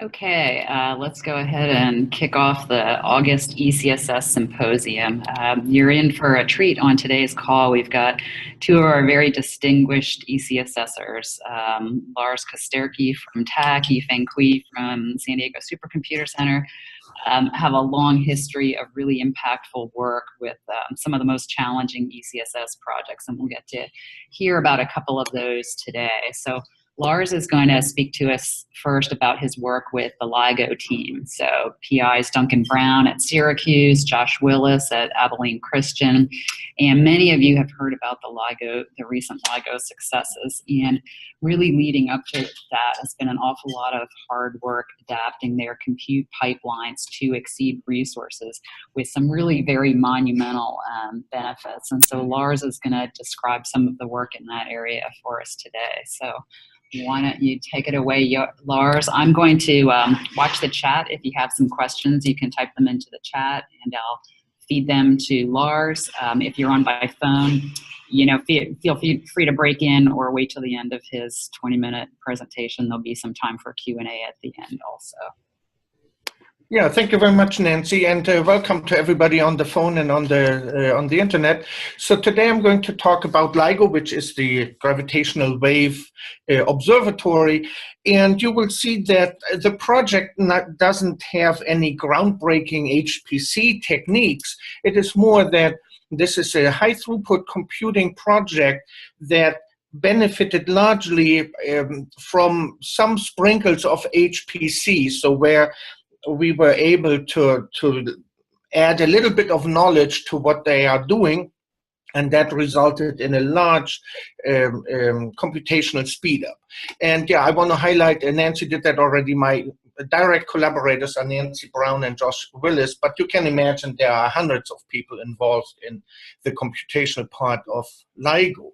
Okay, let's go ahead and kick off the August ECSS Symposium. You're in for a treat on today's call. We've got two of our very distinguished ECSSers, Lars Kosterky from TAC, Yifeng Kui from San Diego Supercomputer Center, have a long history of really impactful work with some of the most challenging ECSS projects, and we'll get to hear about a couple of those today. So Lars is going to speak to us first about his work with the LIGO team. So PIs Duncan Brown at Syracuse, Josh Willis at Abilene Christian, and many of you have heard about the recent LIGO successes. And really leading up to that has been an awful lot of hard work adapting their compute pipelines to exceed resources with some really very monumental benefits. And so Lars is going to describe some of the work in that area for us today. So why don't you take it away, Lars? I'm going to watch the chat. If you have some questions, you can type them into the chat and I'll feed them to Lars. If you're on by phone, feel free to break in or wait till the end of his 20-minute presentation. There'll be some time for Q&A at the end also. Yeah, thank you very much, Nancy, and welcome to everybody on the phone and on the internet. So today I'm going to talk about LIGO, which is the gravitational wave observatory, and you will see that the project doesn't have any groundbreaking HPC techniques. It is more that this is a high throughput computing project that benefited largely from some sprinkles of HPC, so where we were able to add a little bit of knowledge to what they are doing, and that resulted in a large computational speed up. And yeah, I want to highlight, and Nancy did that already, my direct collaborators are Nancy Brown and Josh Willis, but you can imagine there are hundreds of people involved in the computational part of LIGO.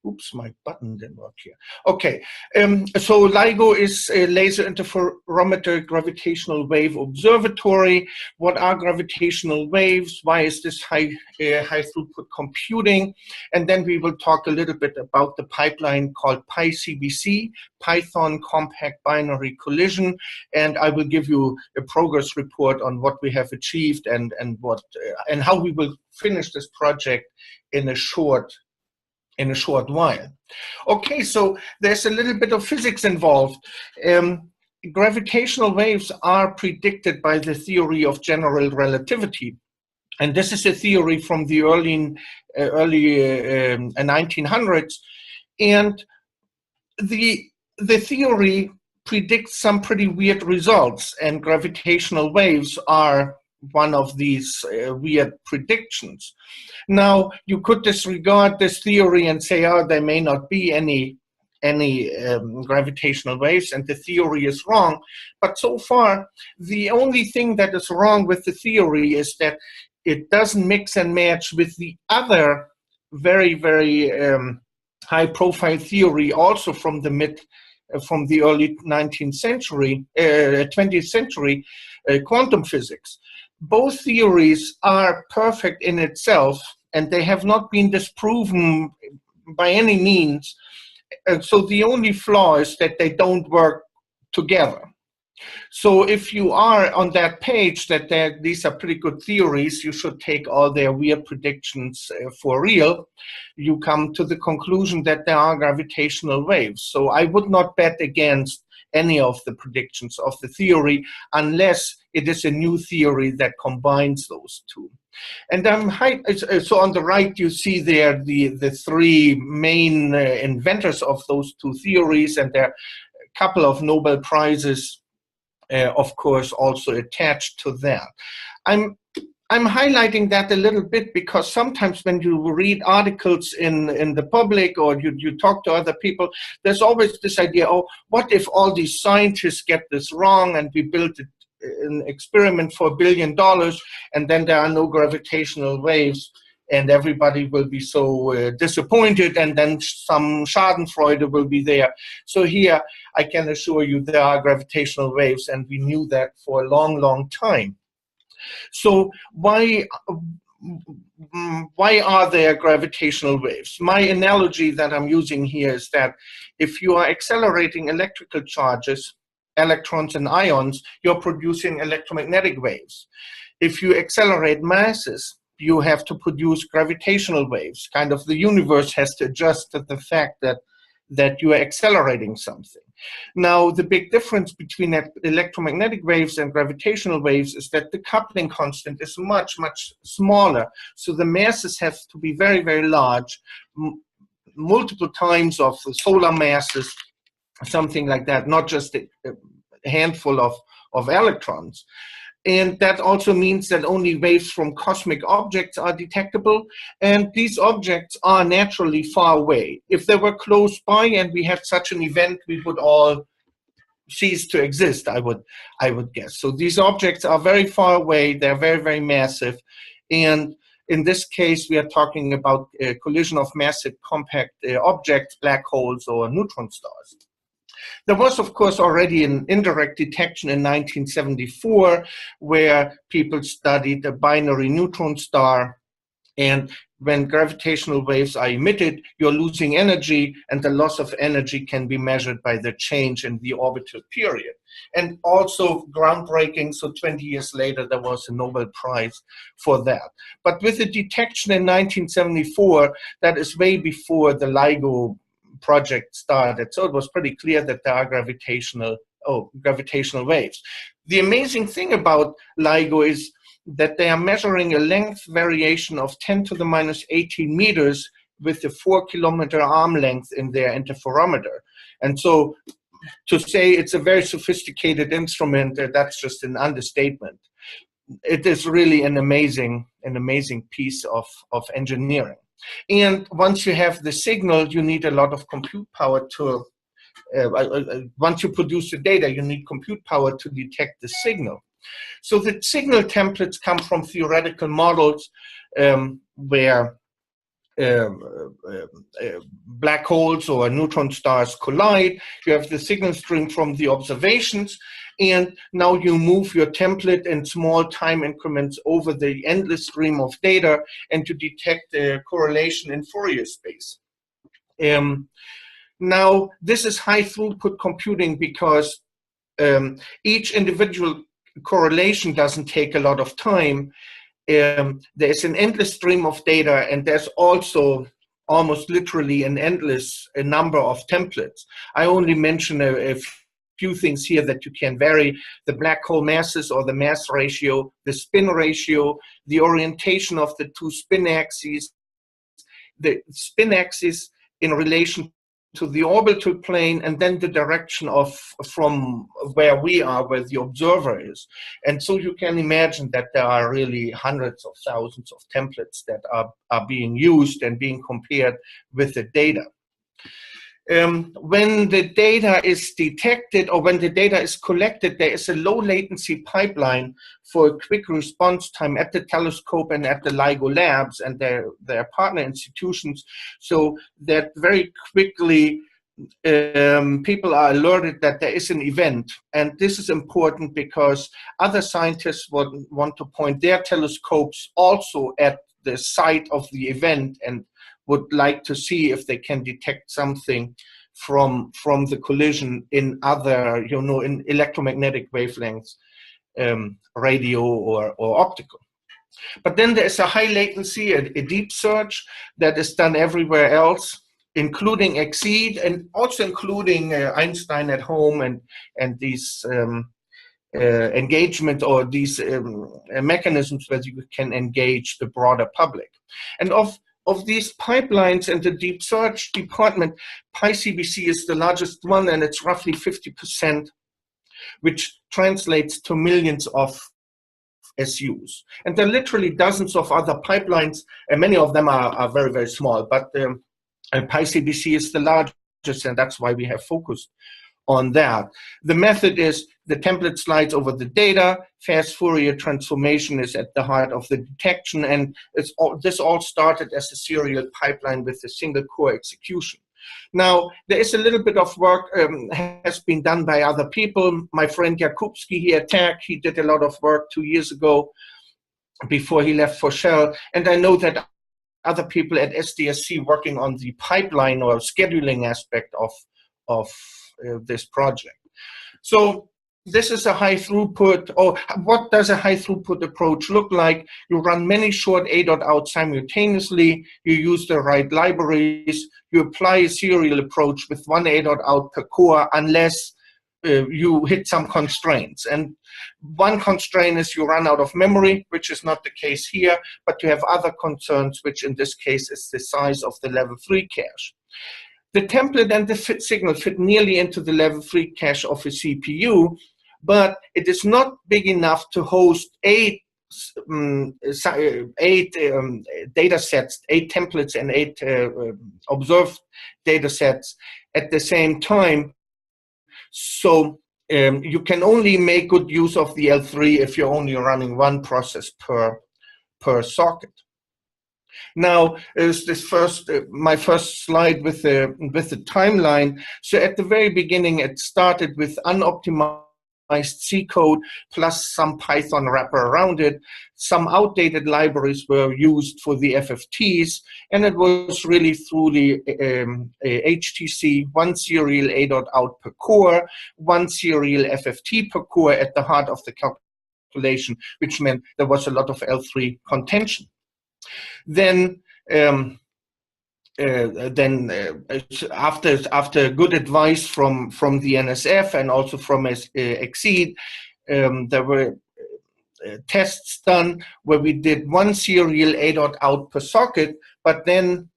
Oops, my button didn't work here. Okay, so LIGO is a laser interferometer gravitational wave observatory. What are gravitational waves? Why is this high throughput computing? And then we will talk a little bit about the pipeline called PyCBC, Python Compact Binary Collision, and I will give you a progress report on what we have achieved and how we will finish this project in a short while. Okay, so there's a little bit of physics involved. Gravitational waves are predicted by the theory of general relativity. And this is a theory from the early 1900s. And the theory predicts some pretty weird results, and gravitational waves are one of these weird predictions. Now, you could disregard this theory and say, oh, there may not be any gravitational waves, and the theory is wrong. But so far, the only thing that is wrong with the theory is that it doesn't mix and match with the other very, very high-profile theory, also from the early 20th century, quantum physics. Both theories are perfect in itself, and they have not been disproven by any means. So the only flaw is that they don't work together. So if you are on that page that these are pretty good theories, you should take all their weird predictions for real. You come to the conclusion that there are gravitational waves. So I would not bet against any of the predictions of the theory unless it is a new theory that combines those two. And so on the right, you see there the three main inventors of those two theories, and there are a couple of Nobel Prizes, of course, also attached to that. I'm highlighting that a little bit because sometimes when you read articles in the public or you talk to other people, there's always this idea, oh, what if all these scientists get this wrong and we built an experiment for $1 billion and then there are no gravitational waves and everybody will be so disappointed, and then some schadenfreude will be there. So here I can assure you there are gravitational waves, and we knew that for a long, long time. So why are there gravitational waves? My analogy that I'm using here is that if you are accelerating electrical charges, electrons and ions, you're producing electromagnetic waves. If you accelerate masses, you have to produce gravitational waves. Kind of the universe has to adjust to the fact that you are accelerating something. Now, the big difference between electromagnetic waves and gravitational waves is that the coupling constant is much, much smaller. So the masses have to be very, very large, multiple times of the solar masses, something like that, not just a handful of electrons. And that also means that only waves from cosmic objects are detectable, and these objects are naturally far away. If they were close by and we had such an event, we would all cease to exist, I would guess. So these objects are very far away, they're very, very massive, and in this case, we are talking about a collision of massive compact objects, black holes, or neutron stars. There was, of course, already an indirect detection in 1974 where people studied a binary neutron star, and when gravitational waves are emitted, you're losing energy, and the loss of energy can be measured by the change in the orbital period. And also groundbreaking, so 20 years later, there was a Nobel Prize for that. But with the detection in 1974, that is way before the LIGO project started, so it was pretty clear that there are gravitational waves. The amazing thing about LIGO is that they are measuring a length variation of 10 to the minus 18 meters with a 4-kilometer arm length in their interferometer. And so to say it's a very sophisticated instrument, that's just an understatement. It is really an amazing piece of engineering. And once you have the signal, you need a lot of compute power to, once you produce the data, you need compute power to detect the signal. So the signal templates come from theoretical models where black holes or neutron stars collide. You have the signal stream from the observations, and now you move your template in small time increments over the endless stream of data and to detect a correlation in Fourier space. Now, this is high throughput computing because each individual correlation doesn't take a lot of time. There's an endless stream of data, and there's also almost literally an endless number of templates. I only mention a few things here that you can vary: the black hole masses or the mass ratio, the spin ratio, the orientation of the two spin axes, the spin axis in relation to the orbital plane, and then the direction from where we are, where the observer is. And so you can imagine that there are really hundreds of thousands of templates that are being used and being compared with the data. When the data is detected or when the data is collected, there is a low latency pipeline for a quick response time at the telescope and at the LIGO labs and their partner institutions, so that very quickly people are alerted that there is an event. And this is important because other scientists would want to point their telescopes also at the site of the event and would like to see if they can detect something from the collision in other, in electromagnetic wavelengths, radio or optical. But then there's a high latency, a deep search that is done everywhere else, including XSEED and also including Einstein at home and these engagement or these mechanisms where you can engage the broader public. And of these pipelines and the deep search department, PyCBC is the largest one, and it's roughly 50%, which translates to millions of SUs. And there are literally dozens of other pipelines, and many of them are very, very small, but PyCBC is the largest, and that's why we have focused on that. The method is the template slides over the data, fast Fourier transformation is at the heart of the detection, and this all started as a serial pipeline with a single core execution. Now, there is a little bit of work has been done by other people. My friend Jakubski here at TAC, he did a lot of work 2 years ago before he left for Shell, and I know that other people at SDSC working on the pipeline or scheduling aspect of this project. So this is a high throughput, or what does a high throughput approach look like? You run many short A.out simultaneously, you use the right libraries, you apply a serial approach with one A.out per core unless you hit some constraints. And one constraint is you run out of memory, which is not the case here, but you have other concerns, which in this case is the size of the level 3 cache. The template and the signal fit nearly into the level 3 cache of a CPU, but it is not big enough to host eight data sets, 8 templates and 8 observed data sets at the same time. So you can only make good use of the L3 if you're only running one process per socket. Now is this my first slide with the timeline. So at the very beginning, it started with unoptimized C code plus some Python wrapper around it. Some outdated libraries were used for the FFTs, and it was really through the HTC, one serial A.out per core, one serial FFT per core at the heart of the calculation, which meant there was a lot of L3 contention. Then after good advice from the NSF and also from Exceed, there were tests done where we did one serial A.out per socket, but then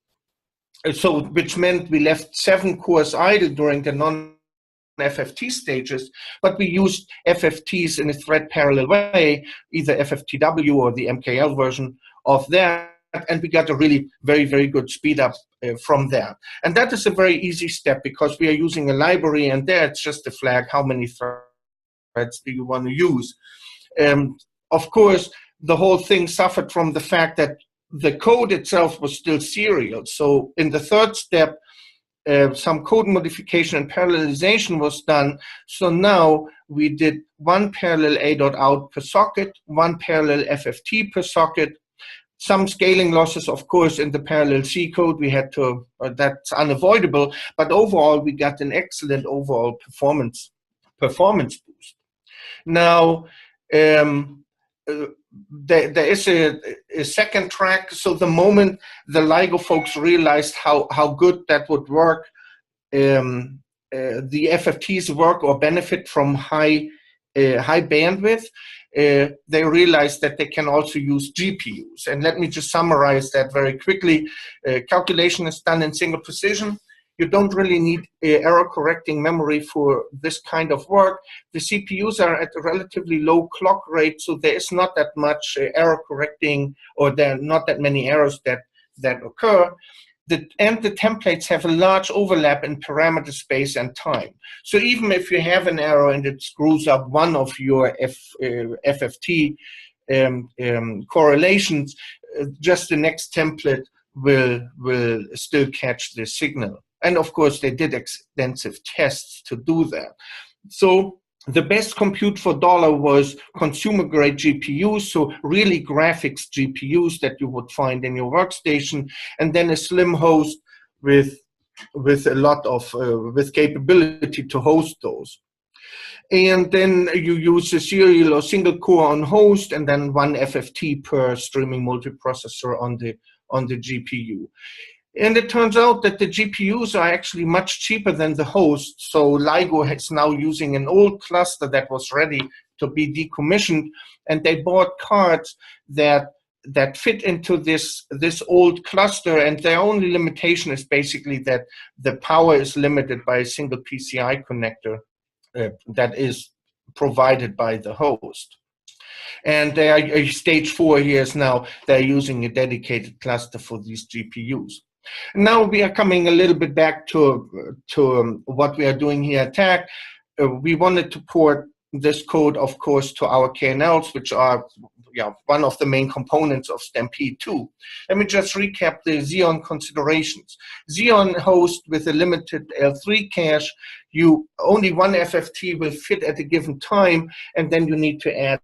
which meant we left 7 cores idle during the non-FFT stages, but we used FFTs in a thread parallel way, either FFTW or the MKL version of that. And we got a really very, very good speed up from there. And that is a very easy step because we are using a library, and there it's just a flag, how many threads do you want to use? Of course, the whole thing suffered from the fact that the code itself was still serial. So in the third step, some code modification and parallelization was done. So now we did one parallel A.out per socket, one parallel FFT per socket. Some scaling losses, of course, in the parallel C code we had to, that's unavoidable, but overall we got an excellent overall performance boost. Now, there is a second track. So the moment the LIGO folks realized how good that would work, the FFTs work or benefit from high bandwidth, they realized that they can also use GPUs. And let me just summarize that very quickly. Calculation is done in single precision. You don't really need error correcting memory for this kind of work. The CPUs are at a relatively low clock rate, so there is not that much error correcting, or there are not that many errors that occur. And the templates have a large overlap in parameter space and time. So even if you have an error and it screws up one of your FFT correlations, just the next template will still catch the signal. And of course, they did extensive tests to do that. So the best compute for dollar was consumer-grade GPUs, so really graphics GPUs that you would find in your workstation, and then a slim host with a lot of with capability to host those. And then you use a serial or single core on host, and then one FFT per streaming multiprocessor on the GPU. And it turns out that the GPUs are actually much cheaper than the host. So LIGO is now using an old cluster that was ready to be decommissioned, and they bought cards that fit into this old cluster, and their only limitation is basically that the power is limited by a single PCI connector that is provided by the host. And they are stage 4 here is now they're using a dedicated cluster for these GPUs. Now we are coming a little bit back to what we are doing here at TAC. We wanted to port this code, of course, to our KNLs, which are one of the main components of Stampede 2. Let me just recap the Zeon considerations. Zeon host with a limited L3 cache, only one FFT will fit at a given time, and then you need to add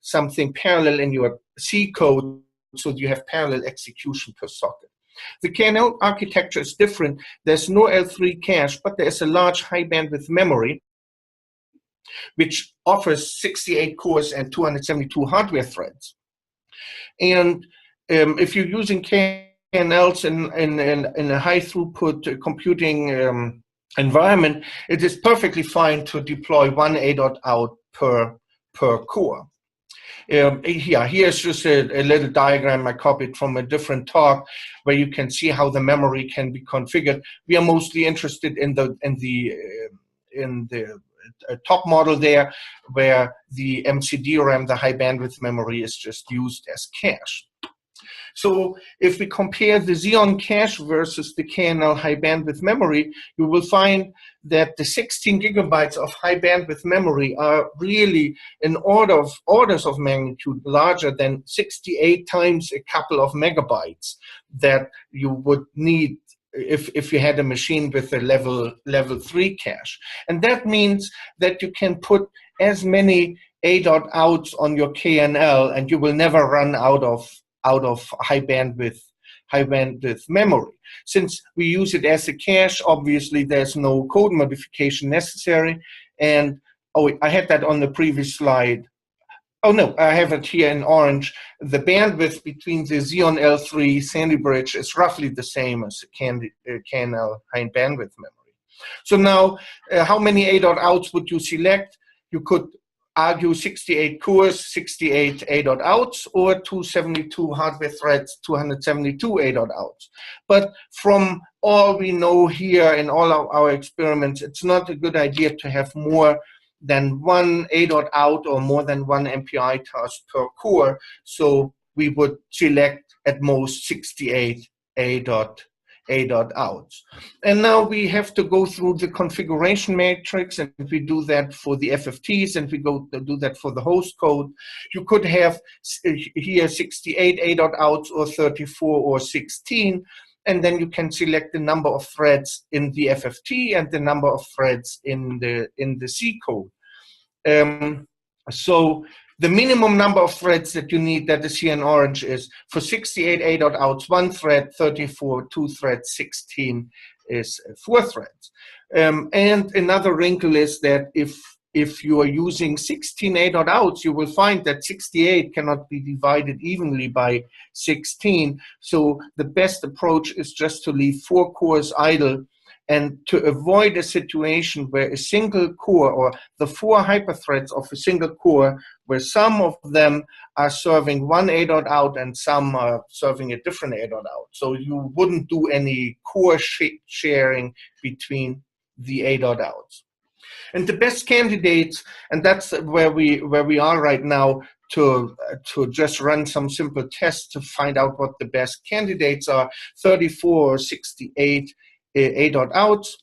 something parallel in your C code so you have parallel execution per socket. The KNL architecture is different. There's no L3 cache, but there's a large high bandwidth memory. which offers 68 cores and 272 hardware threads. And if you're using KNLs in a high throughput computing environment, it is perfectly fine to deploy one ADOT-out per core. Here's just a little diagram I copied from a different talk where you can see how the memory can be configured. We are mostly interested in the top model there, where the MCDRAM, the high bandwidth memory, is just used as cache. So if we compare the Zeon cache versus the KNL high bandwidth memory, you will find that the 16 gigabytes of high bandwidth memory are really in orders of magnitude larger than 68 times a couple of megabytes that you would need if you had a machine with a level 3 cache. And that means that you can put as many ADOT-outs on your KNL and you will never run out of high bandwidth memory. Since we use it as a cache, obviously there's no code modification necessary. And I had that on the previous slide. Oh no, I have it here in orange. The bandwidth between the Xeon L3 Sandy Bridge is roughly the same as the KNL high bandwidth memory. So now, how many ADOT-outs would you select? You could argue 68 cores, 68 ADOT-outs, or 272 hardware threads, 272 ADOT-outs. But from all we know here in all of our experiments, it's not a good idea to have more than one ADOT-out or more than one MPI task per core. So we would select at most 68 ADOT-outs. And now we have to go through the configuration matrix, and we do that for the FFTs, and we go to do that for the host code. You could have here 68 ADOT-outs or 34 or 16, and then you can select the number of threads in the FFT and the number of threads in the C code. So the minimum number of threads that you need, that is here in orange, is for 68 ADOT-outs, 1 thread, 34, 2 threads, 16 is 4 threads. And another wrinkle is that if you are using 16 ADOT-outs, you will find that 68 cannot be divided evenly by 16. So the best approach is just to leave 4 cores idle, and to avoid a situation where a single core, or the 4 hyperthreads of a single core, where some of them are serving one ADOT-out and some are serving a different ADOT-out. So you wouldn't do any core sharing between the ADOT-outs. And the best candidates, and that's where we are right now, to just run some simple tests to find out what the best candidates are, 34 or 68 ADOT-outs.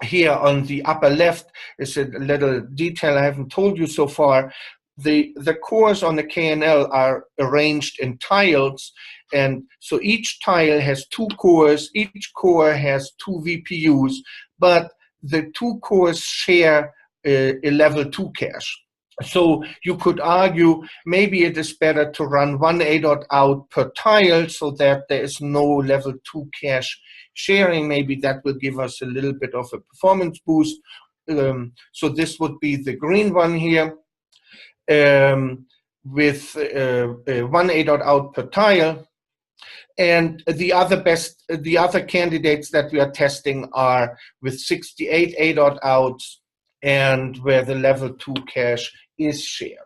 Here on the upper left is a little detail I haven't told you so far. The cores on the KNL are arranged in tiles, and so each tile has 2 cores, each core has 2 VPUs, but the 2 cores share a level 2 cache. So you could argue maybe it is better to run 1 ADOT-out per tile so that there is no level 2 cache sharing. Maybe that will give us a little bit of a performance boost. So this would be the green one here, with 1 ADOT-out per tile. And the other candidates that we are testing are with 68 ADOT-outs and where the level 2 cache is shared.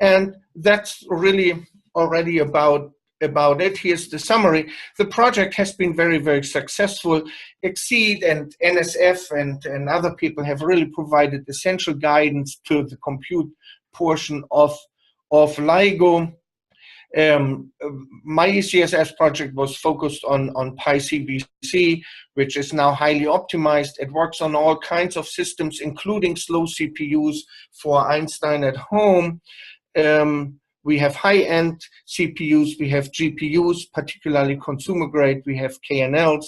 And that's really already about it. Here's the summary. The project has been very, very successful. Exceed and NSF and other people have really provided essential guidance to the compute portion of LIGO. My ECSS project was focused on PyCBC, which is now highly optimized. It works on all kinds of systems, including slow CPUs for Einstein at home. We have high-end CPUs, we have GPUs, particularly consumer grade, we have KNLs.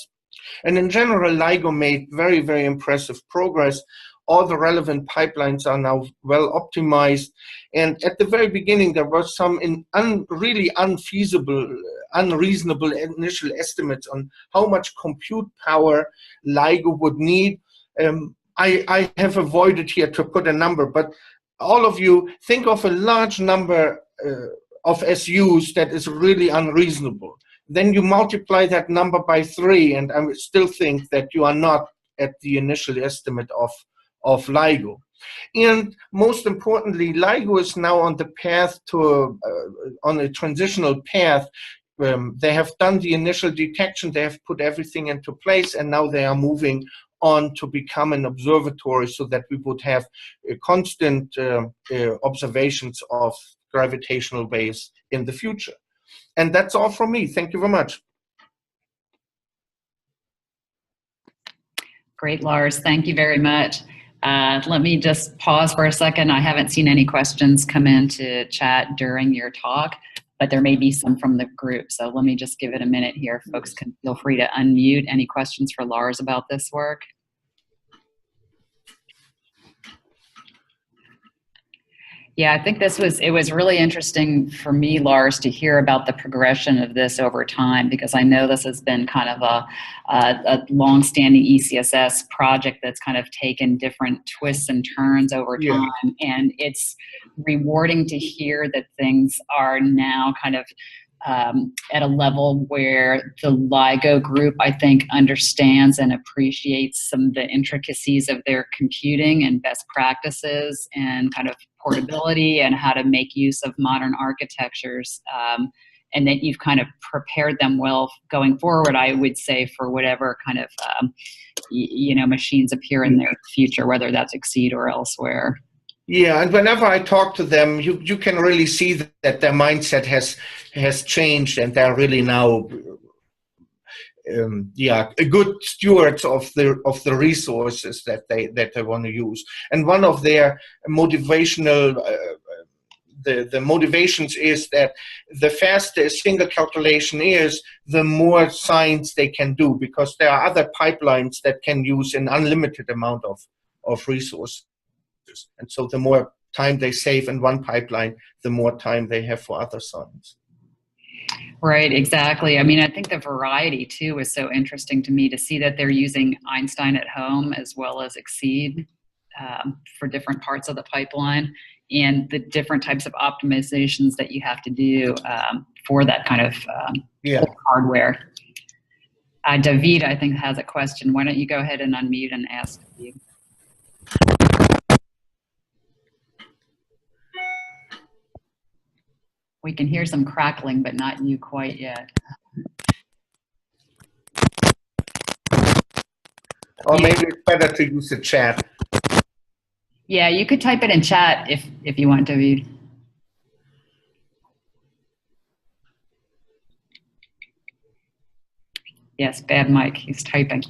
And in general, LIGO made very, very impressive progress. All the relevant pipelines are now well optimized. And at the very beginning, there were some really unreasonable initial estimates on how much compute power LIGO would need. I have avoided here to put a number, but all of you think of a large number of SUs that is really unreasonable. Then you multiply that number by 3, and I still think that you are not at the initial estimate of LIGO. And most importantly, LIGO is now on the path to, on a transitional path. They have done the initial detection, they have put everything into place, and now they are moving on to become an observatory so that we would have constant observations of gravitational waves in the future. And that's all from me. Thank you very much. Great, Lars. Thank you very much. Let me just pause for a second. I haven't seen any questions come into chat during your talk, but there may be some from the group. So let me just give it a minute here. Folks can feel free to unmute. Any questions for Lars about this work? Yeah, I think it was really interesting for me, Lars, to hear about the progression of this over time, because I know this has been kind of a long-standing ECSS project that's kind of taken different twists and turns over time. Yeah. And it's rewarding to hear that things are now kind of at a level where the LIGO group, I think, understands and appreciates some of the intricacies of their computing and best practices and kind of portability and how to make use of modern architectures, and that you've kind of prepared them well going forward, I would say, for whatever kind of machines appear in their future, whether that's Exceed or elsewhere. Yeah, and whenever I talk to them, you can really see that their mindset has changed, and they're really now good stewards of the resources that they want to use. And one of their motivational the motivations is that the faster a single calculation is, the more science they can do, because there are other pipelines that can use an unlimited amount of resources. And so the more time they save in one pipeline, the more time they have for other science. Right, exactly. I mean, I think the variety, too, is so interesting to me, to see that they're using Einstein at home as well as Exceed for different parts of the pipeline, and the different types of optimizations that you have to do for that kind of hardware. David, I think, has a question. Why don't you go ahead and unmute and ask you? We can hear some crackling, but not you quite yet. Or maybe it's better to use the chat. Yeah, you could type it in chat if you want, David. Yes, bad mic. He's typing.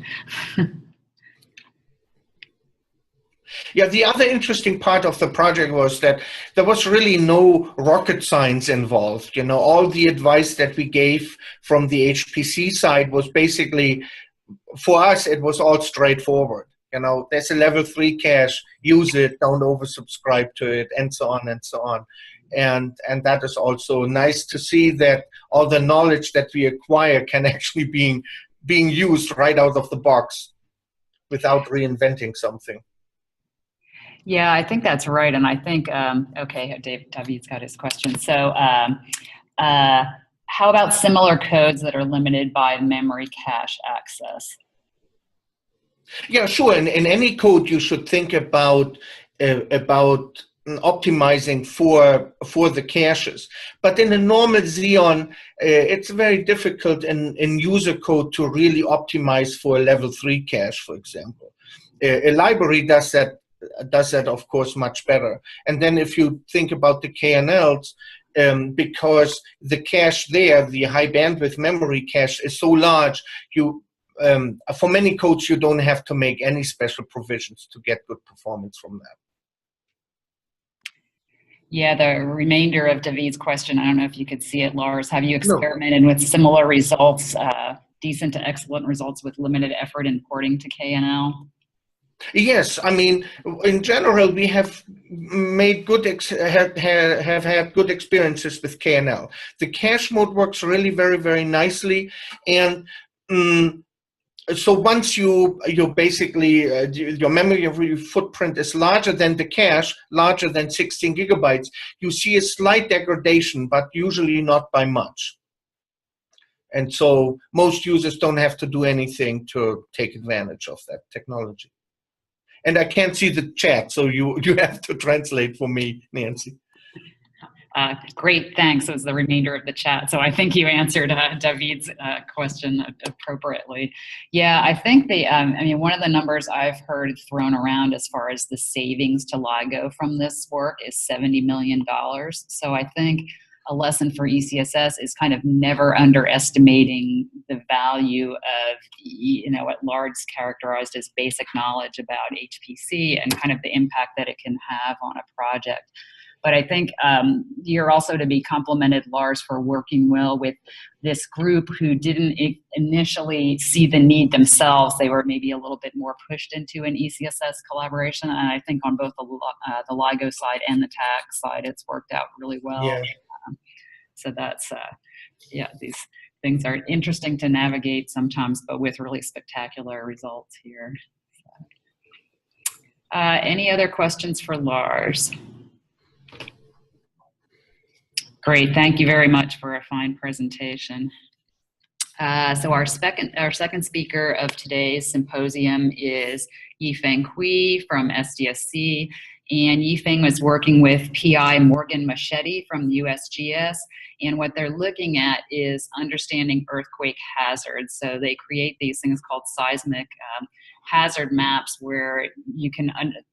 Yeah, the other interesting part of the project was that there was really no rocket science involved. You know, all the advice that we gave from the HPC side was basically, for us, it was all straightforward. You know, there's a level 3 cache, use it, don't oversubscribe to it, and so on and so on. And that is also nice to see that all the knowledge that we acquire can actually being used right out of the box without reinventing something. Yeah, I think that's right. And I think, okay, David's got his question. So how about similar codes that are limited by memory cache access? Yeah, sure. In any code, you should think about optimizing for the caches. But in a normal Xeon, it's very difficult in user code to really optimize for a level 3 cache, for example. A library does that, of course, much better. And then if you think about the KNLs, because the cache there, the high bandwidth memory cache, is so large, for many codes, you don't have to make any special provisions to get good performance from that. Yeah, the remainder of David's question, I don't know if you could see it, Lars. Have you experimented with similar results, decent to excellent results with limited effort in porting to KNL? Yes, I mean, in general, we have made have had good experiences with KNL. The cache mode works really very, very nicely, and So once you basically your memory footprint is larger than the cache, larger than 16 gigabytes, you see a slight degradation, but usually not by much. And so most users don't have to do anything to take advantage of that technology. And I can't see the chat, so you have to translate for me, Nancy. Great, thanks. That was the remainder of the chat. So I think you answered David's question appropriately. Yeah, I think I mean, one of the numbers I've heard thrown around as far as the savings to LIGO from this work is $70 million. So I think a lesson for ECSS is kind of never underestimating the value of, at large characterized as basic knowledge about HPC and kind of the impact that it can have on a project. But I think you're also to be complimented, Lars, for working well with this group who didn't initially see the need themselves. They were maybe a little bit more pushed into an ECSS collaboration. And I think on both the LIGO side and the TAC side, it's worked out really well. Yeah. So that's, yeah, these things are interesting to navigate sometimes, but with really spectacular results here. So, any other questions for Lars? Great, thank you very much for a fine presentation. So our second speaker of today's symposium is Yifeng Hui from SDSC, and Yifeng was working with PI Morgan Machete from USGS, and what they're looking at is understanding earthquake hazards. So they create these things called seismic hazard maps where you can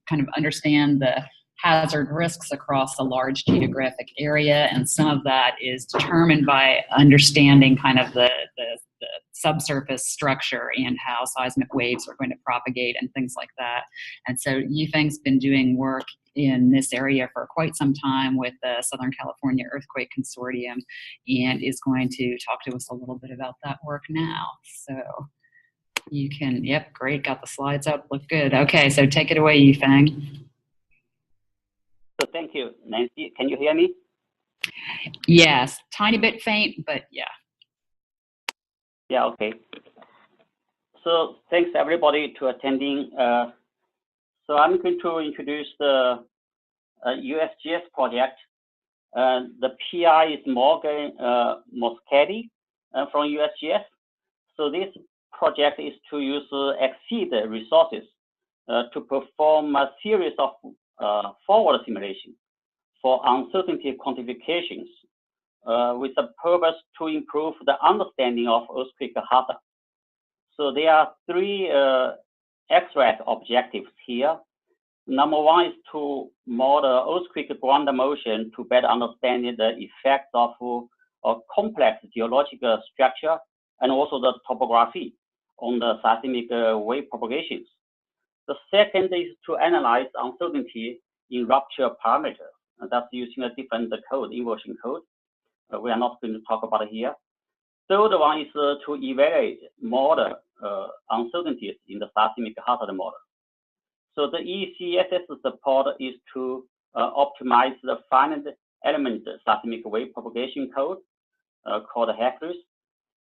kind of understand the hazard risks across a large geographic area, and some of that is determined by understanding kind of the subsurface structure and how seismic waves are going to propagate and things like that. And so Yifeng's been doing work in this area for quite some time with the Southern California Earthquake Consortium, and is going to talk to us a little bit about that work now. So you can, yep, great, got the slides up, look good. Okay, so take it away, Yifeng. So thank you, Nancy. Can you hear me? Yes, tiny bit faint, but yeah. Yeah, okay. So thanks everybody to attending. So I'm going to introduce the USGS project. The PI is Morgan Machete from USGS. So this project is to use exceed resources to perform a series of forward simulation for uncertainty quantifications with the purpose to improve the understanding of earthquake hazard. So there are three extract objectives here. Number one is to model earthquake ground motion to better understand the effects of a complex geological structure and also the topography on the seismic wave propagations. The second is to analyze uncertainty in rupture parameters. That's using a different code, inversion code. We are not going to talk about it here. Third one is to evaluate model uncertainties in the seismic hazard model. So the ECSS support is to optimize the finite element seismic wave propagation code called HECLIS,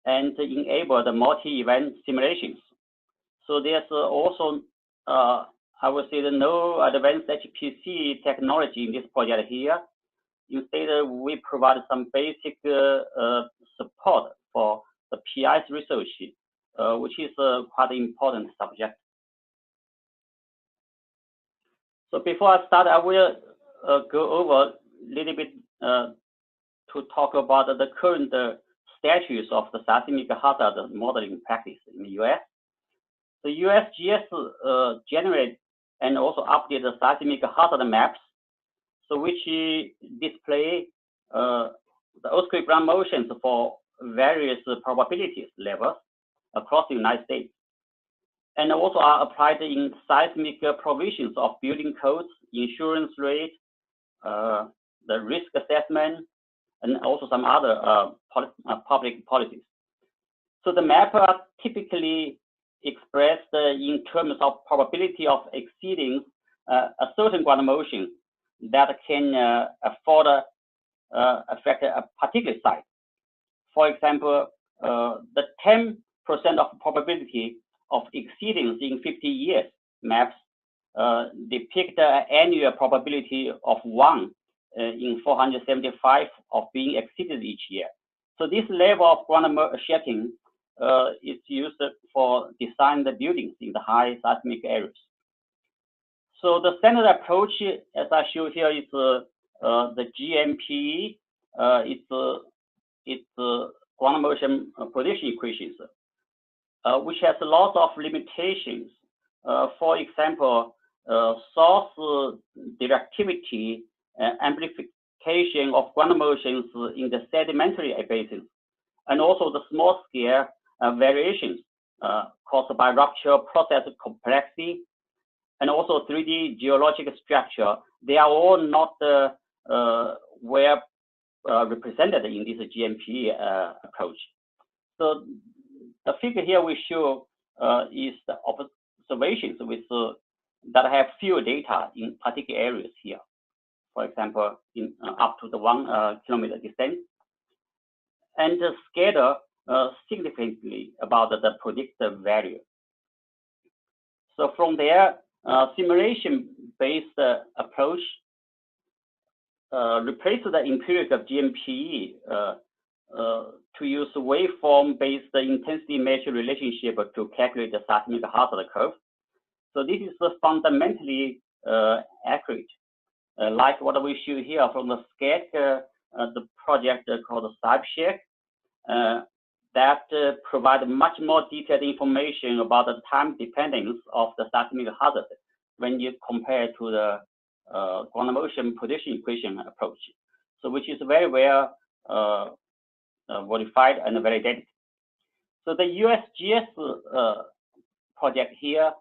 and to enable the multi-event simulations. So there's also I would say no advanced HPC technology in this project here. Instead, we provide some basic support for the PI's research, which is quite an important subject. So before I start, I will go over a little bit to talk about the current status of the seismic hazard modeling practice in the US. The USGS generate and also update the seismic hazard maps, so which display the earthquake ground motions for various probabilities levels across the United States, and also are applied in seismic provisions of building codes, insurance rate, the risk assessment, and also some other public policies. So the map are typically expressed in terms of probability of exceeding a certain ground motion that can affect a particular site. For example, the 10 of probability of exceedance in 50 years maps depict an annual probability of 1 in 475 of being exceeded each year. So this level of ground shaking is used for design the buildings in the high seismic areas. So the standard approach, as I show here, is the GMPE. It's ground motion position equations, which has lots of limitations. For example, source directivity and amplification of ground motions in the sedimentary basins, and also the small scale variations caused by rupture process complexity, and also 3D geologic structure. They are all not well represented in this GMP approach. So the figure here we show is the observations with that have few data in particular areas here. For example, in up to the 1 kilometer distance, and scatter significantly about the predicted value. So from there, simulation-based approach replaces the empirical GMPE to use waveform-based intensity measure relationship to calculate the seismic hazard curve. So this is fundamentally accurate, like what we show here from the SCAT, the project called SciShack, that provide much more detailed information about the time dependence of the seismic hazard when you compare to the ground motion position equation approach. So which is very well verified and validated. So the USGS project here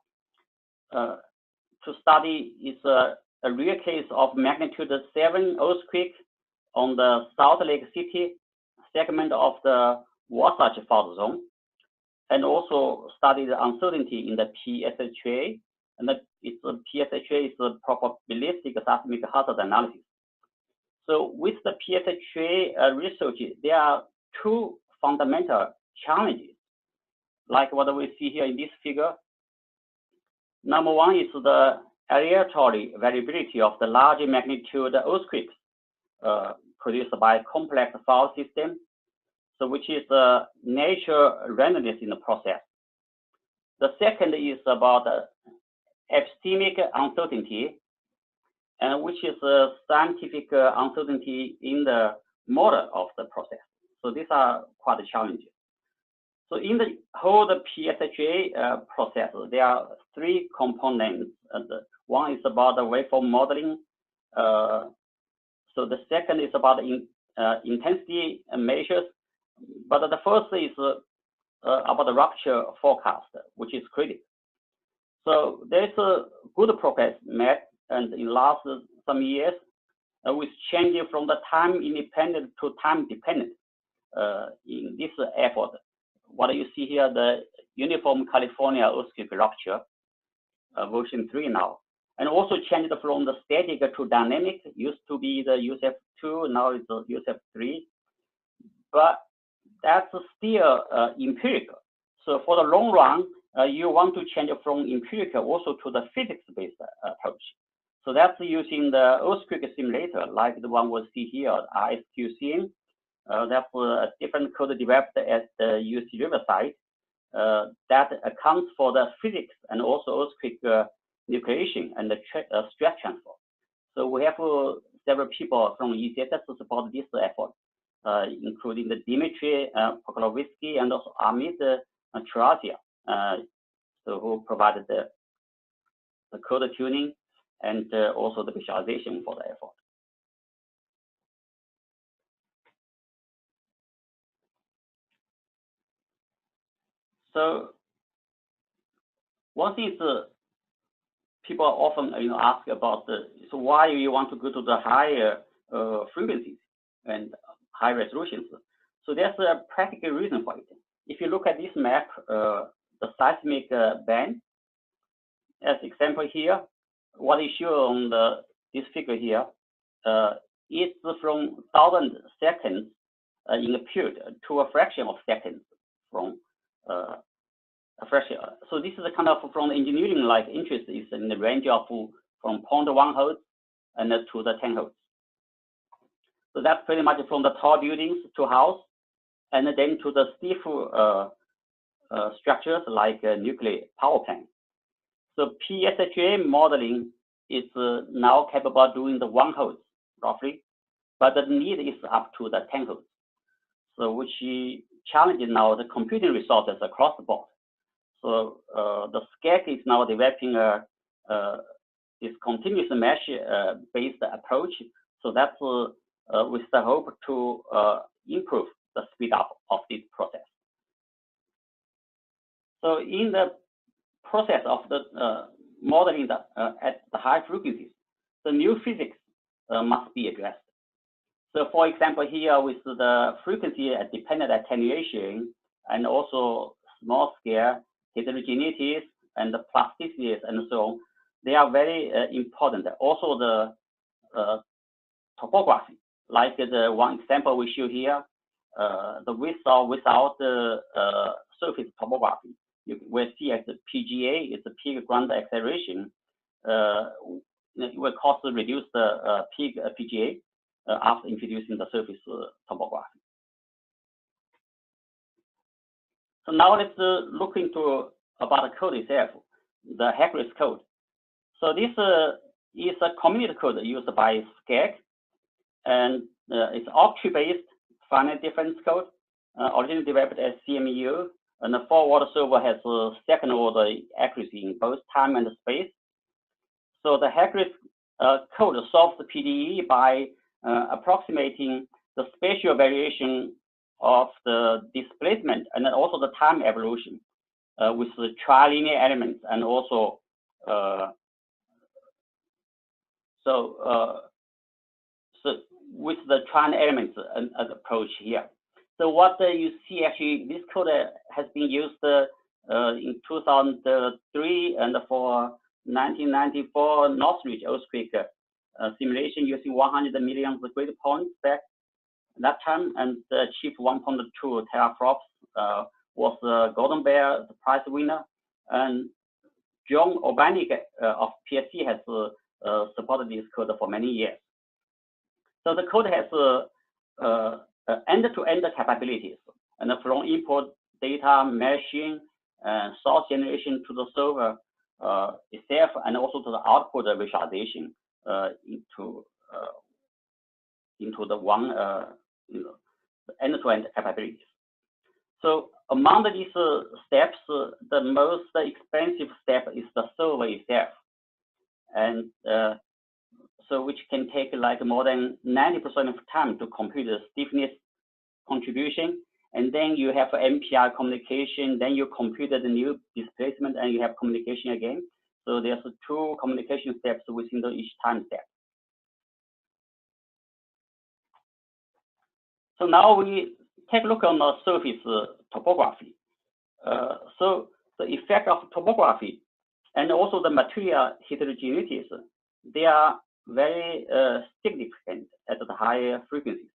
to study is a real case of magnitude 7 earthquake on the Salt Lake City segment of the Wasatch Fault Zone, and also study the uncertainty in the PSHA, and PSHA is the probabilistic seismic hazard analysis. So with the PSHA research, there are two fundamental challenges, like what we see here in this figure. Number one is the aleatory variability of the large magnitude earthquakes produced by complex fault system, so which is natural randomness in the process. The second is about epistemic uncertainty, and which is a scientific uncertainty in the model of the process. So these are quite challenging. So in the whole PSHA process, there are three components. One is about the waveform modeling. So the second is about intensity measures. But the first is about the rupture forecast, which is critical. So there's a good progress made, and in last some years, with changing from the time independent to time dependent in this effort. What you see here, the Uniform California earthquake rupture, version 3 now, and also changed from the static to dynamic. Used to be the USF2, now it's the USF3, but that's still empirical. So for the long run, you want to change from empirical also to the physics-based approach. So that's using the earthquake simulator, like the one we see here, RSQCM. That's a different code developed at the UC Riverside that accounts for the physics and also earthquake nucleation and the stress transfer. So we have several people from ECSS to support this effort, including the Dmitry Pokrovitsky and also Amit Chirazia, so who provided the code tuning and also the visualization for the effort. So one thing is people often ask about so why you want to go to the higher frequencies and high resolutions. So there's a practical reason for it. If you look at this map, the seismic band, as example here, what is shown on this figure here is from 1,000 seconds in a period to a fraction of seconds from So this is a kind of from engineering like interest is in the range of from 0.1 hertz and to the 10 hertz. So that's pretty much from the tall buildings to house, and then to the stiff structures like nuclear power plant. So PSHA modeling is now capable of doing the 1 hertz roughly, but the need is up to the 10 hertz. So which challenges now the computing resources across the board. So the SCAC is now developing this continuous mesh based approach. So that's with the hope to improve the speed up of this process. So in the process of the modeling at the high frequencies, the new physics must be addressed. So for example, here with the frequency dependent attenuation and also small scale heterogeneities and the plasticities and so on, they are very important. Also the topography, like the one example we show here, the with or without the surface topography. You will see as the PGA is the peak ground acceleration. It will cause to reduce the peak PGA after introducing the surface topography. So now let's look into about the code itself, the Hacker's code. So this is a community code used by SCAC, and it's octave-based finite difference code, originally developed as CMU, and the forward server has second order accuracy in both time and space. So the Hacker's code solves the PDE by approximating the spatial variation of the displacement and then also the time evolution with the trilinear elements and also so with the triangle elements approach here. So what you see actually, this code has been used in 2003 and for 1994 Northridge earthquake simulation using 100 million grid points back that time, and achieved 1.2 teraflops, was Golden Bear the prize winner, and John O'Bannick of PSC has supported this code for many years. So the code has end-to-end capabilities, and from input data meshing and source generation to the server itself, and also to the output visualization into the one end-to-end capabilities. So among these steps, the most expensive step is the server itself, and so which can take like more than 90% of time to compute the stiffness contribution, and then you have MPI communication, then you compute the new displacement, and you have communication again. So there's 2 communication steps within each time step. So now we take a look on the surface topography. So the effect of topography and also the material heterogeneities, they are very significant at the higher frequencies.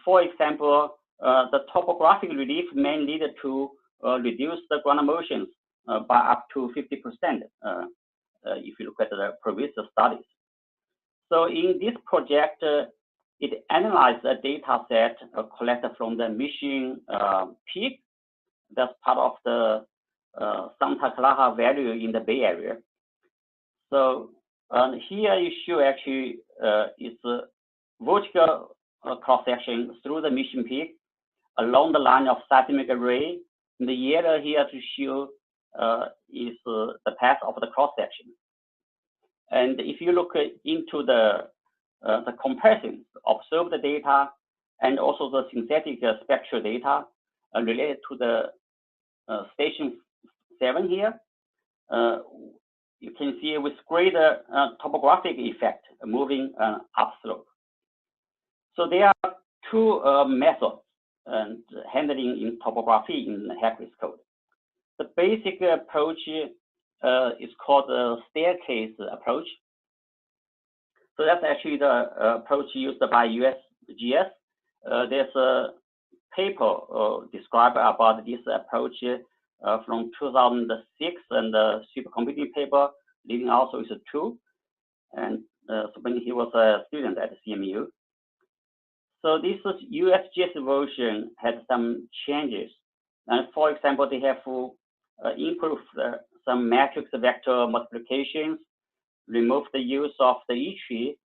For example, the topographic relief may lead to reduce the ground motions by up to 50% if you look at the previous studies. So in this project, it analyzed a data set collected from the Mission Peak. That's part of the Santa Clara Valley in the Bay Area. So here you show actually it's a vertical cross-section through the Mission Peak along the line of seismic array. In the yellow here to show is the path of the cross-section. And if you look into the comparison, observe the data and also the synthetic spectral data related to the station 7 here, you can see with greater topographic effect moving upslope. So there are 2 methods and handling in topography in the Hacker's code. The basic approach is called the staircase approach. So that's actually the approach used by USGS. There's a paper described about this approach from 2006, and the supercomputing paper leading also is a tool. And so when he was a student at CMU. So this USGS version had some changes. And for example, they have improved some matrix vector multiplications, removed the use of the E-tree,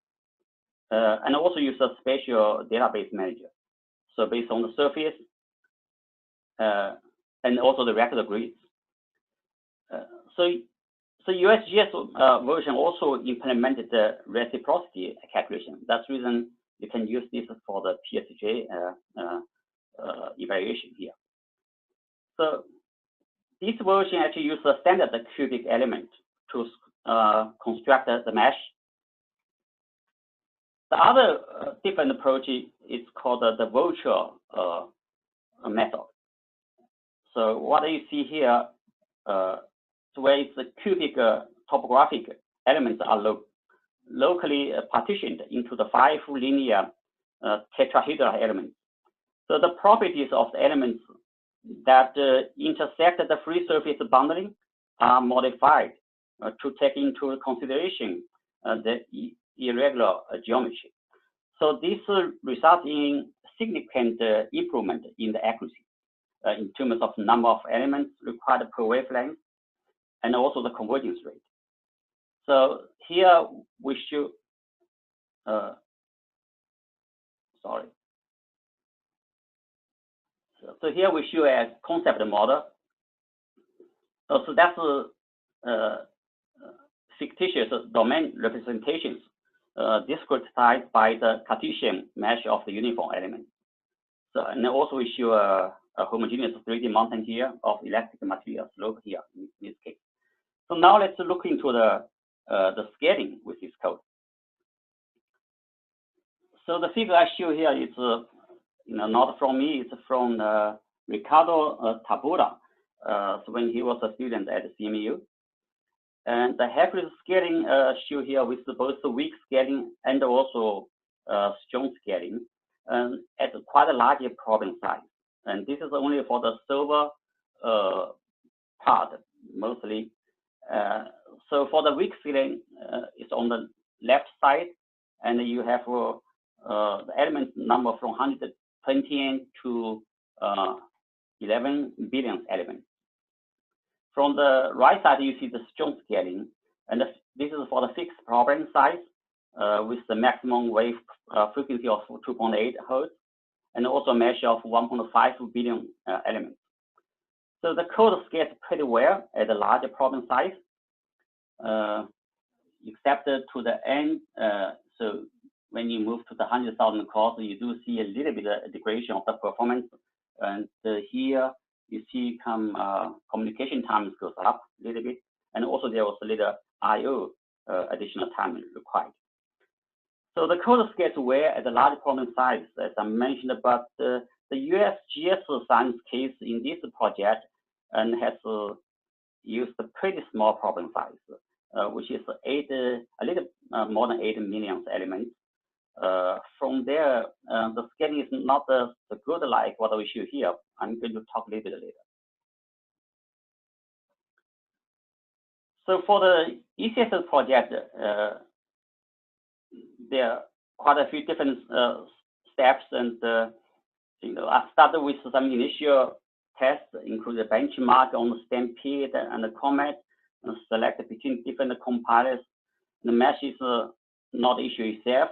and also use a spatial database manager. So based on the surface, and also the record grids. So USGS version also implemented the reciprocity calculation. That's the reason you can use this for the PSJ evaluation here. So this version actually uses a standard cubic element to construct the mesh. The other different approach is called the virtual method. So what you see here, where it's the cubic topographic elements are locally partitioned into the 5 linear tetrahedral elements. So the properties of the elements that intersect the free surface boundary are modified to take into consideration the irregular geometry. So this results in significant improvement in the accuracy in terms of number of elements required per wavelength, and also the convergence rate. So here we show, So here we show a concept model. So that's fictitious domain representations discretized by the Cartesian mesh of the uniform element. So, and also we show a homogeneous 3D mountain here of elastic material slope here in this case. So now let's look into the scaling with this code. So the figure I show here is, not from me, it's from Ricardo Taboada, so when he was a student at CMU. And the Heckley scaling shown here with both the weak scaling and also strong scaling, at quite a large problem size. And this is only for the server part, mostly. So for the weak scaling, it's on the left side, and you have the element number from 120 to 11 billion elements. From the right side, you see the strong scaling, and this is for the fixed problem size with the maximum wave frequency of 2.8 Hertz, and also a measure of 1.5 billion elements. So the code scales pretty well at a larger problem size, except to the end. So when you move to the 100,000 cores, you do see a little bit of degradation of the performance. And here you see communication time goes up a little bit, and also there was a little I/O additional time required. So the code scales well at a large problem size, as I mentioned, but the USGS science case in this project and has used a pretty small problem size, which is a little more than 8 million elements. From there, the scaling is not the good like what we show here. I'm going to talk a little bit later. So for the ECSS project, there are quite a few different steps, and I started with some initial tests, including the benchmark on the Stampede and the Comet, and select between different compilers. The mesh is not the issue itself.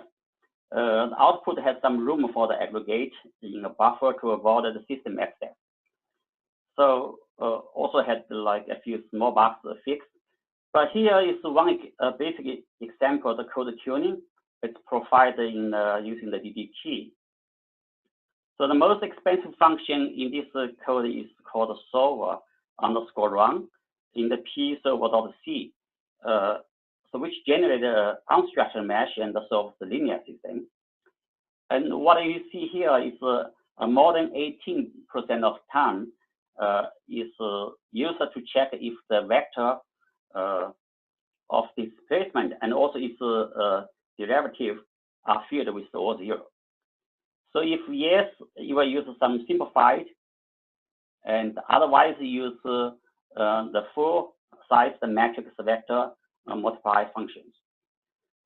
The output has some room for the aggregate in a buffer to avoid the system access. So also had like a few small bugs fixed. But here is one basic example of the code tuning. It's provided in using the DDT. So the most expensive function in this code is called solver_run in the p-solver.c. So which generated an unstructured mesh and solves the linear system. And what you see here is more than 18% of time is used to check if the vector of displacement and also its derivative are filled with all 0. So if yes, you will use some simplified, and otherwise use the full size the matrix vector multiply functions.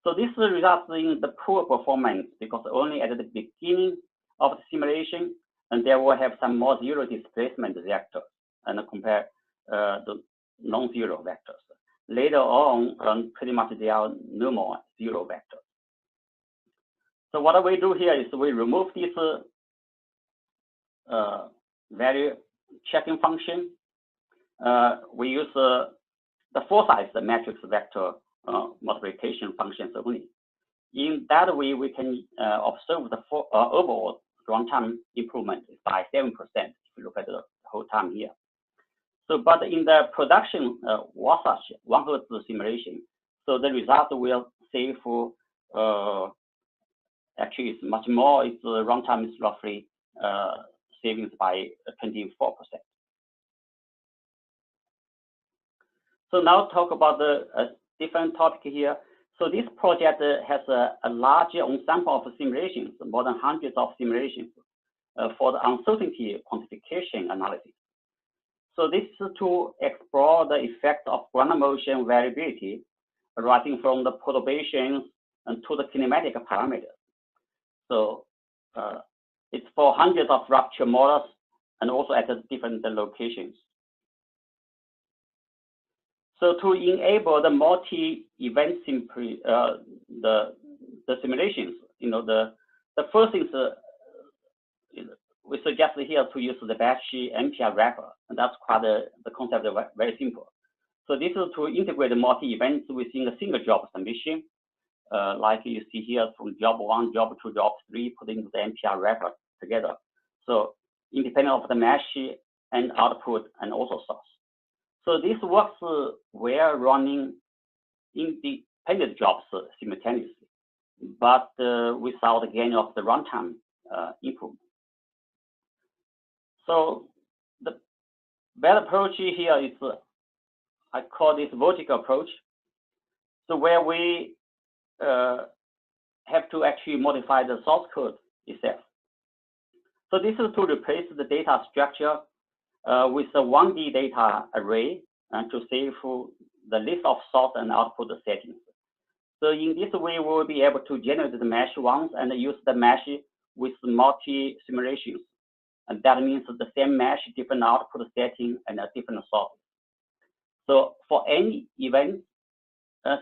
So this results in the poor performance because only at the beginning of the simulation, and there will have some more zero displacement vectors and compare the non-zero vectors. Later on, pretty much there are no more zero vectors. So what we do here is we remove this value checking function. We use the full size the matrix vector multiplication functions only. In that way, we can observe the overall runtime improvement by 7% if you look at the whole time here. So, but in the production Wasatch 1 Hz simulation, so the result will save for actually it's much more. Its runtime is roughly savings by 24%. So now talk about the different topic here. So this project has a large ensemble of simulations, more than hundreds of simulations for the uncertainty quantification analysis. So this is to explore the effect of ground motion variability arising from the perturbations and to the kinematic parameters. So it's for hundreds of rupture models and also at different locations. So to enable the multi-event the simulations, the first thing is we suggest here to use the batch MPI wrapper, and that's quite the concept is very simple. So this is to integrate the multi-events within a single job submission, like you see here from job 1, job 2, job 3, put into the MPI wrapper together. So independent of the mesh and output and also source. So this works where running independent jobs simultaneously, but without the gain of the runtime improvement. So the better approach here is, I call this vertical approach. So where we have to actually modify the source code itself. So this is to replace the data structure with a 1D data array and to save the list of source and output settings. So in this way, we will be able to generate the mesh once and use the mesh with multi simulations. And that means the same mesh, different output setting and a different source. So for any event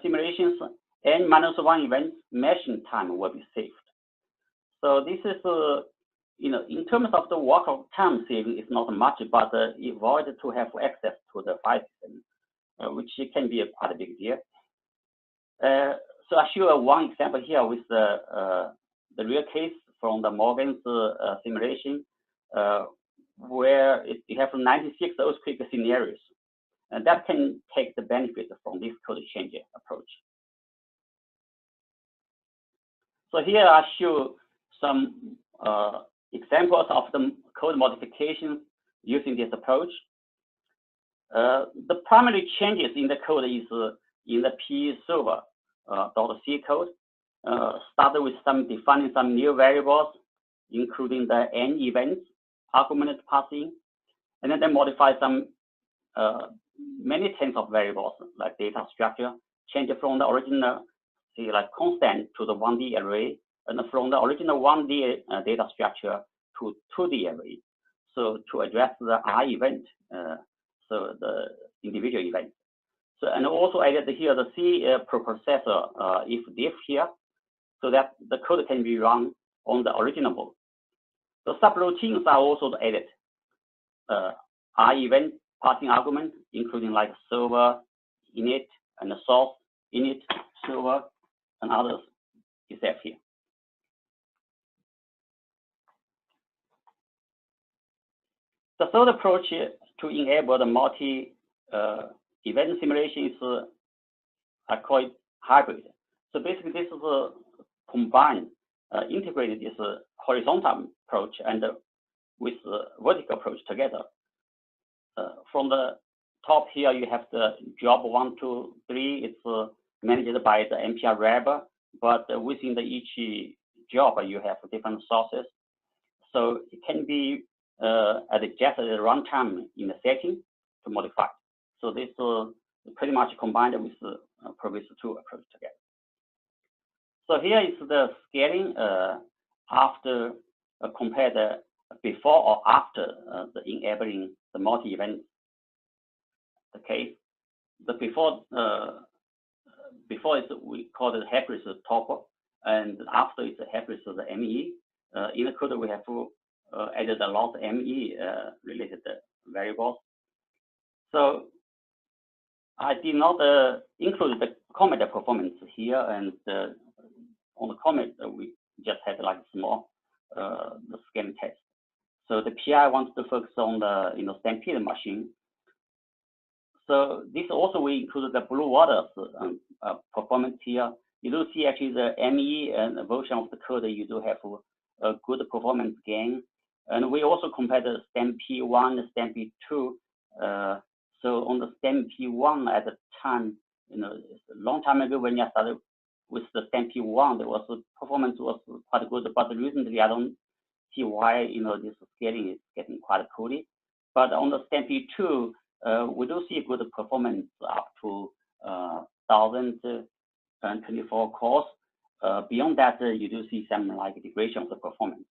simulations, n-1 events, meshing time will be saved. So this is in terms of the work of time saving, it's not much, but avoid to have access to the file system, which can be quite a big deal. So I show one example here with the real case from the Morgan's simulation, where you have 96 earthquake scenarios, and that can take the benefit from this code change approach. So here I show some examples of the code modifications using this approach. The primary changes in the code is in the P server.c code. Started with defining some new variables, including the n events argument passing, and then modify some many tens of variables like data structure, change from the original like constant to the 1D array, and from the original 1D data structure to 2D array. So to address the I event, so the individual event. So and also added here the C per processor if diff here, so that the code can be run on the original mode. The subroutines are also added. I event passing argument, including like server, init, and the source, init, server, and others is set here. The third approach to enable the multi-event simulation is, I call it hybrid. So basically, this is a combined, integrated this horizontal approach and with the vertical approach together. From the top here, you have the job 1, 2, 3. It's managed by the MPI wrapper, but within each job, you have different sources So it can be adjusted at runtime in the setting to modify. So this pretty much combined with the previous two approach together. So here is the scaling after compare the before or after the enabling the multi-event. Okay, the before is we call it Hebrew top, and after it's Hebrew the ME. In the code we have added a lot of ME related variables. So I did not include the comet performance here, and on the comet we just had like small the scan test. So the PI wants to focus on the Stampede machine. So this also we include the blue water performance here. You do see actually the ME and the version of the code, you do have a good performance gain. And we also compare the Stampede 1 and Stampede 2. So on the Stampede 1 at the time, a long time ago when I started with the Stampede 1, there was performance was quite good, but recently I don't see why this scaling is getting quite poorly. But on the Stampede 2, we do see good performance up to 1,024 cores. Beyond that, you do see some like degradation of the performance.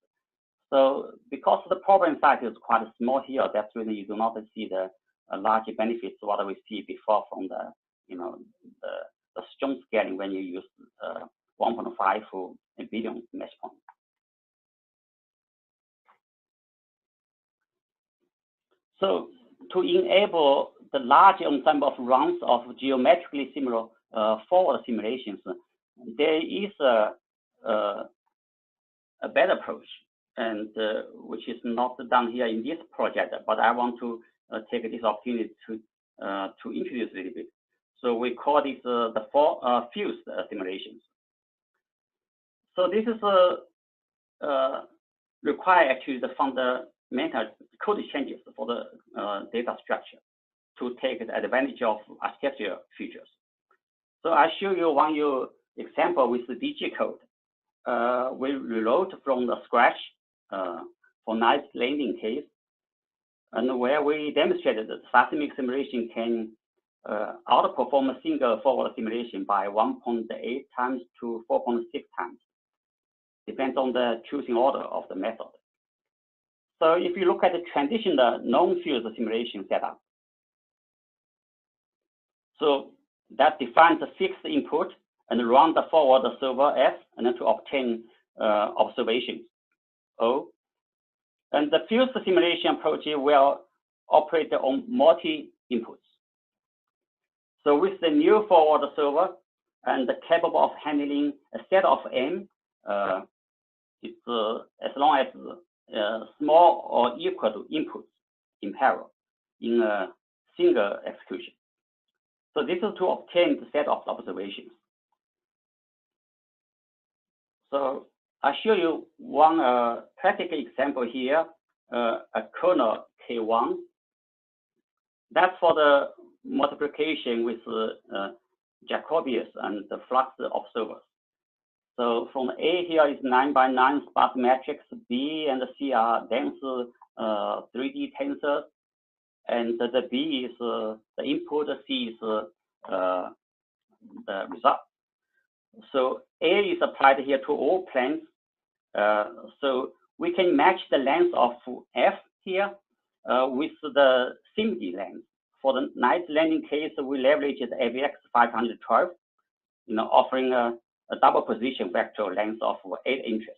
So because the problem size is quite small here, that's really you do not see the large benefits what we see before from the the strong scaling when you use 1.5 billion mesh points. So to enable the large ensemble of runs of geometrically similar forward simulations, there is a better approach, and which is not done here in this project, but I want to take this opportunity to introduce a little bit. So we call this the fused simulations. So this is require actually the fundamental code changes for the data structure to take advantage of architecture features. So I show you one example with the DG code. We rewrote from the scratch for nice landing case, and where we demonstrated that seismic simulation can outperform a single forward simulation by 1.8 times to 4.6 times. Depends on the choosing order of the method. So if you look at the traditional non-fused simulation setup, so that defines a fixed input and run the forward server S and then to obtain observations O. And the fused simulation approach will operate on multi-inputs. So with the new forward server and capable of handling a set of M, it's as long as small or equal to inputs in parallel in a single execution. So this is to obtain the set of observations. So I show you one practical example here, a kernel K1. That's for the multiplication with Jacobius and the flux observers. So from A here is 9 by 9 sparse matrix, B and C are dense 3D tensors, and the B is the input, C is the result. So A is applied here to all planes. So we can match the length of F here with the SIMD length. For the night landing case, we leverage the AVX 512, offering a double position vector length of 8 inches.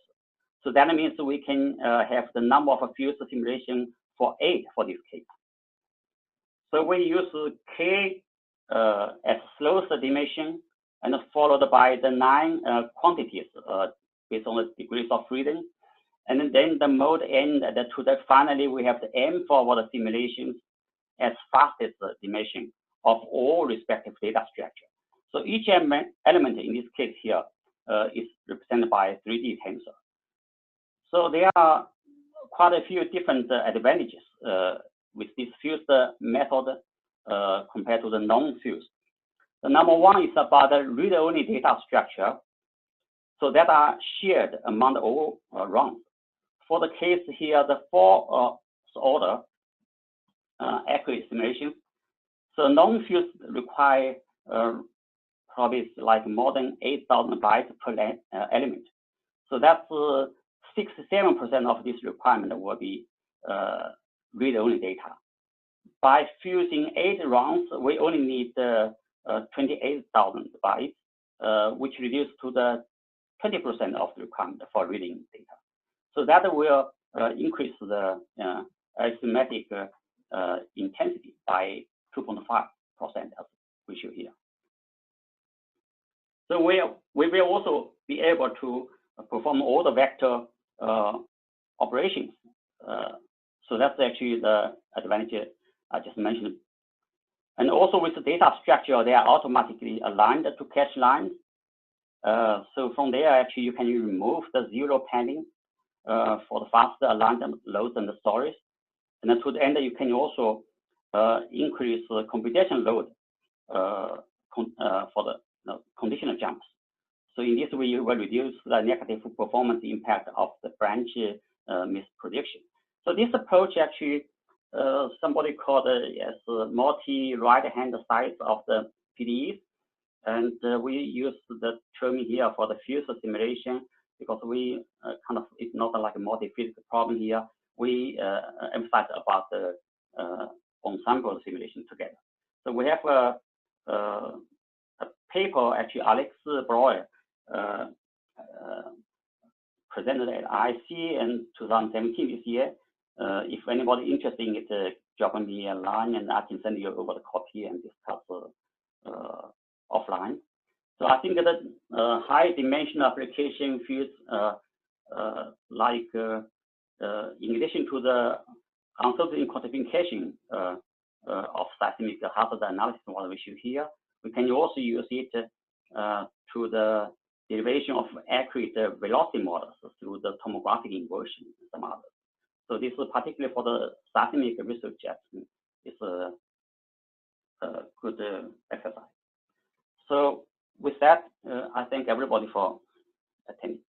So that means we can have the number of fused simulation for 8 for this case. So we use K as slowest dimension and followed by the 9 quantities based on the degrees of freedom. And then the mode N to the finally we have the M forward simulations as fastest dimension of all respective data structure. So each element in this case here is represented by a 3D tensor. So there are quite a few different advantages with this fused method compared to the non-fused. The number one is about the read-only data structure, so that are shared among all runs. for the case here, the fourth order accurate simulation. So known fields require probably like more than 8,000 bytes per element. So that's 67% of this requirement will be read-only data. By fusing 8 rounds, we only need 28,000 bytes, which reduces to the 20% of the requirement for reading data. So that will increase the arithmetic intensity by 2.5% as we show here. So we will also be able to perform all the vector operations. So that's actually the advantage I just mentioned. And also with the data structure, they are automatically aligned to cache lines. So from there, actually, you can remove the zero padding for the faster alignment loads and the storage. And then to the end, you can also increase the computation load for the conditional jumps. So in this way, you will reduce the negative performance impact of the branch misprediction. So this approach actually, somebody called as multi-right-hand sides of the PDEs. And we use the term here for the fuse simulation because we it's not like a multi-physics problem here. We emphasize about the ensemble simulation together. So we have a paper, actually, Alex Breuer presented at IC in 2017 this year. If anybody interested in it, drop me a line and I can send you over the copy and discuss offline. So I think that high dimensional application fields like in addition to the uncertainty quantification of seismic hazard analysis model we show here, we can also use it to the derivation of accurate velocity models through the tomographic inversion and some others. So this is particularly for the seismic research. It's a good exercise. So with that, I thank everybody for attending.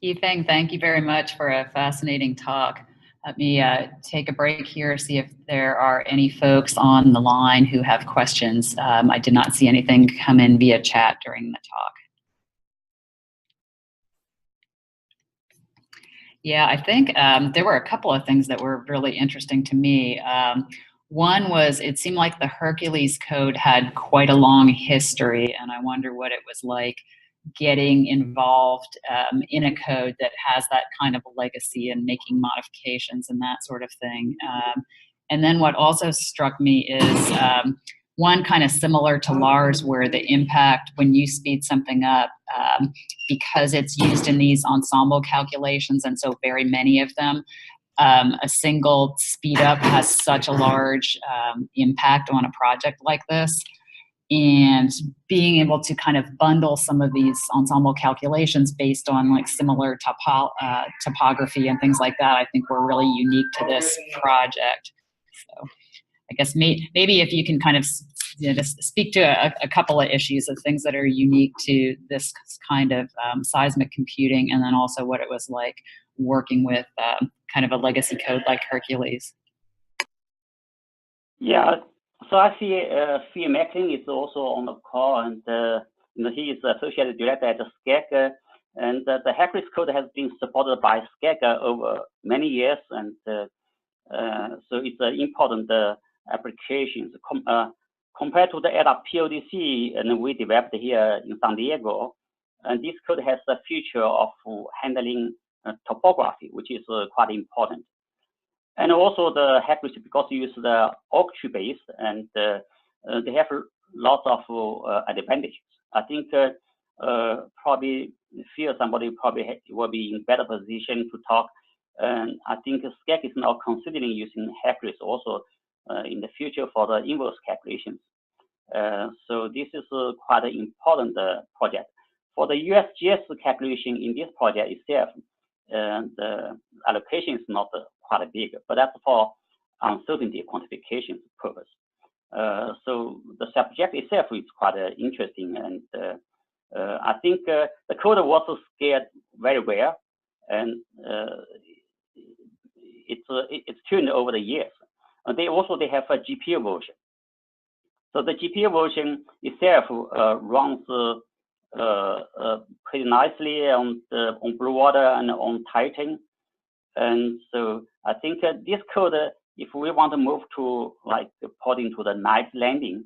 Yifeng, thank you very much for a fascinating talk. Let me take a break here, see if there are any folks on the line who have questions. I did not see anything come in via chat during the talk. Yeah, I think there were a couple of things that were really interesting to me. One was it seemed like the Hercules code had quite a long history, and I wonder what it was like getting involved in a code that has that kind of a legacy and making modifications and that sort of thing. And then what also struck me is one kind of similar to Lars, where the impact when you speed something up, because it's used in these ensemble calculations, and so very many of them, a single speed up has such a large impact on a project like this. And being able to kind of bundle some of these ensemble calculations based on like similar topography and things like that, I think were really unique to this project. So I guess maybe if you can kind of just speak to a couple of issues of things that are unique to this kind of seismic computing, and then also what it was like working with kind of a legacy code like Hercules. Yeah. So I see Phil Macklin is also on the call, and he is associate director at SCAG, and the Hercules code has been supported by SCAG over many years, and so it's an important application compared to the EDA PODC, and we developed here in San Diego, and this code has a feature of handling topography, which is quite important. And also the Hercules, because you use the octree base, and they have lots of advantages. I think probably somebody probably will be in better position to talk. And I think SCAG is now considering using Hercules also in the future for the inverse calculations. So this is quite an important project. For the USGS calculation in this project itself, the allocation is not quite big, but that's for uncertainty quantification purpose. So the subject itself is quite interesting, and I think the code was scaled very well, and it's tuned over the years. They have a GPU version. So the GPU version itself runs pretty nicely on blue water and on Titan. And so I think this code, if we want to move to like porting to the night landing,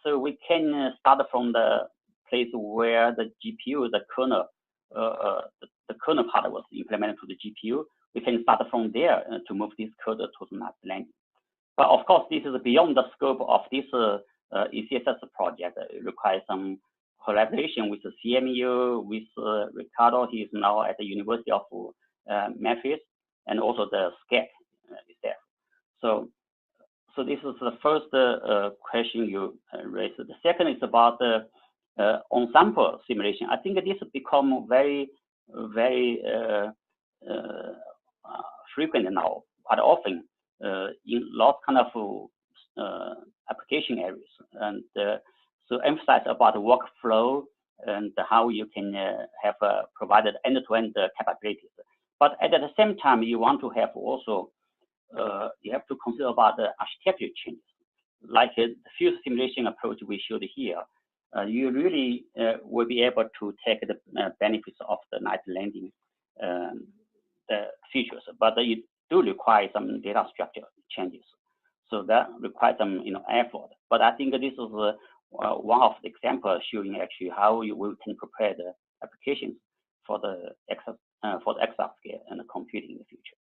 so we can start from the place where the GPU, the kernel part was implemented to the GPU. We can start from there to move this code to the night landing. But of course, this is beyond the scope of this ECSS project. It requires some collaboration with the CMU, with Ricardo. He is now at the University of Memphis, and also the SCAC is there. So this is the first question you raised. The second is about the on-sample simulation. I think this has become very frequent now, quite often in lots kind of application areas, and so emphasize about the workflow and how you can have provided end-to-end capabilities. But at the same time, you want to have also you have to consider about the architecture changes, like the field simulation approach we showed here. You really will be able to take the benefits of the night landing the features, but you do require some data structure changes. So that requires some effort. But I think this is one of the examples showing actually how we can prepare the applications for the exascale and the computing in the future.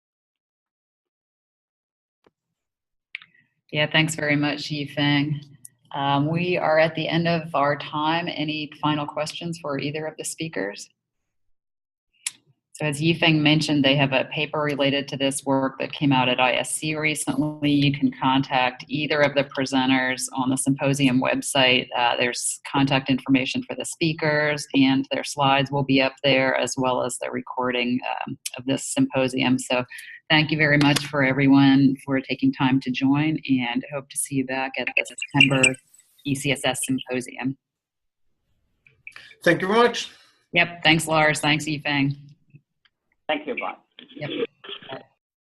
Yeah, thanks very much, Yifeng. We are at the end of our time. Any final questions for either of the speakers? So as Yifeng mentioned, they have a paper related to this work that came out at ISC recently. You can contact either of the presenters on the Symposium website. There's contact information for the speakers, and their slides will be up there, as well as the recording of this symposium. So thank you very much for everyone for taking time to join, and I hope to see you back at the September ECSS Symposium. Thank you very much. Yep, thanks Lars, thanks Yifeng. Thank you, Brian. Yep.